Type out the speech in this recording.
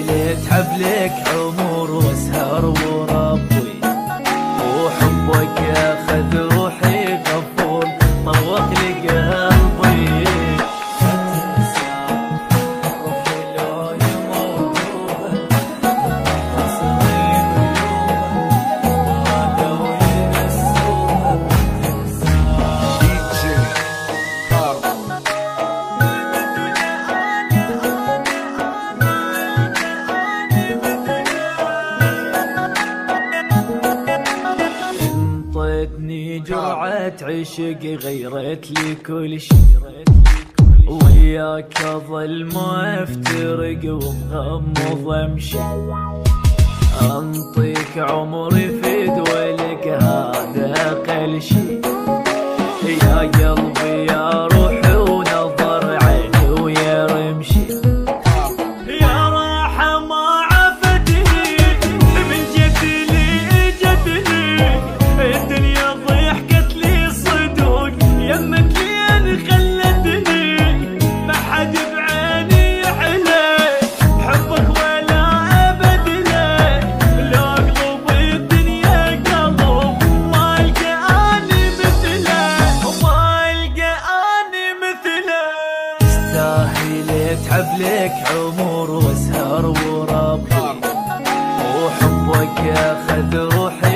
تستاهل تحبلك عمر واسهر وربي، وحبك اخذ روحي غفور طوق لي قلبي. انطيتني جرعة عشق غيرت لي كل شي، وياك اظل ما افترق ومغمض امشي. انطيك عمري في دولك هذا اقل شي، يا قلبي يا روحي ونظر عيني ويا رمشي. يا راحة ما عفتني من جدلي جدلي، الدنيا ضحكت لي صدوق يمك لين خلتني، ما حد بعيني يحلى حبك ولا ابد لي. لا قلوب الدنيا قلب ما القى اني مثله، ما القى اني مثله. تستاهل تحبلك عمر واسهر وربي، وحبك اخذ روحي